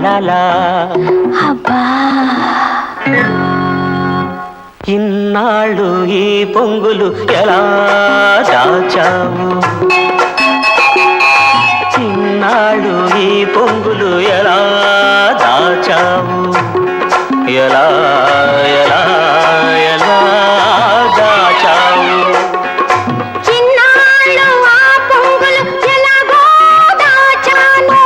లా అబ్బా ఇన్నాళ్ళు ఈ పొంగులు ఎలా దాచావు ఇన్నాళ్ళు ఈ పొంగులు ఎలా దాచావు ఎలా ఎలా ఎలా దాచావు చిన్నాళ్ళు ఆ పొంగులు ఎలాగో దాచాను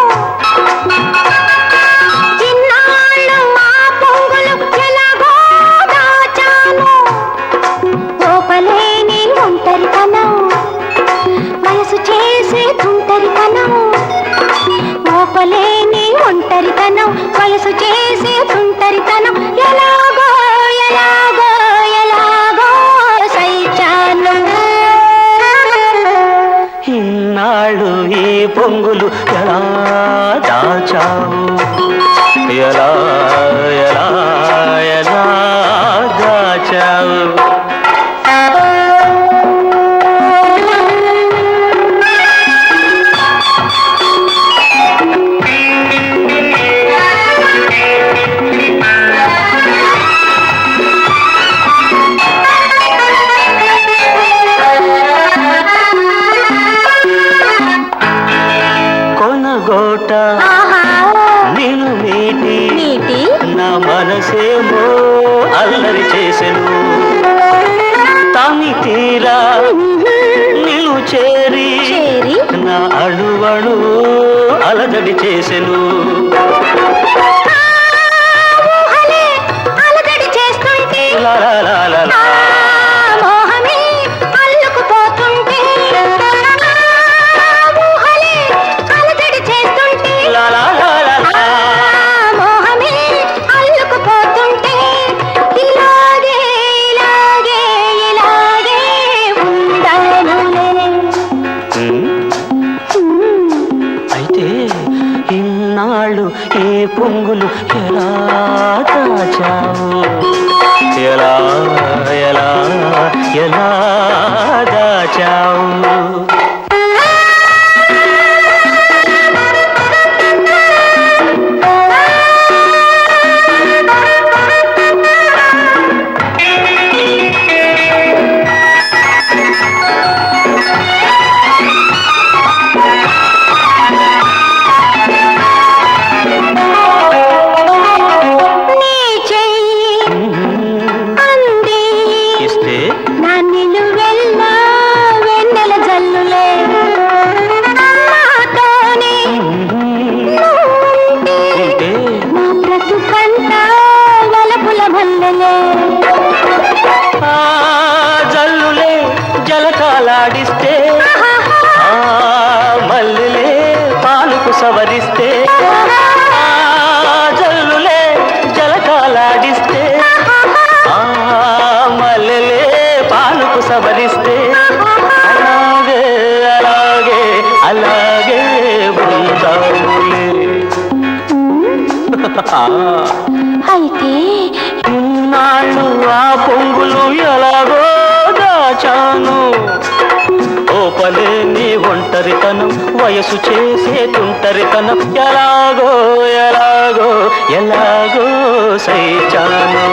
చిన్నాళ్ళు ఆ పొంగులు ఎలాగో దాచాను ఓపలేని ఒంటరితనం వయసు చేసే తుంటరితనం ఓపలేని ఒంటరితనం వయసు చేసే తుంటరితనం ఎలాగో ఎలాగో ఎలాగో సైచాను ఇన్నాళ్ళు ఈ పొంగులు ఎలా దాచావు ఎలా ఎలా ఎలా దాచావు కొనగోట నేను మీటి నా మనసేమో అల్లరి చేసెను తామి తీరా నిన్ను చేరి నా అడువడు అలజడి చేసెను అలజడి చేస్తుంటే లా మోహమే అల్లుకుపోతుంటే ఊహలే అలజడి చేస్తుంటే మోహమే అల్లుకుపోతుంటే ఇలాగే ఇలాగే ఇలాగే ఉండానులే అయితే ఇన్నాళ్ళు ఈ పొంగులు ఎలా దాచావు ఎలా ఎలా ఎలా దాచావు జల్లులే జలకాలాడిస్తే మల్లెలే పాలుకు సవరిస్తే జల్లులే జలకాలాడిస్తే మల్లెలే పాలుకు సవరిస్తే అలాగే అలాగే అలాగే ఉంటావులే అయితే ఇన్నాళ్ళు ఆ పొంగులు ఎలాగో దాచాను ఓపలేని ఒంటరితనం వయసు చేసే తుంటరితనం ఎలాగో ఎలాగో ఎలాగో సైచాను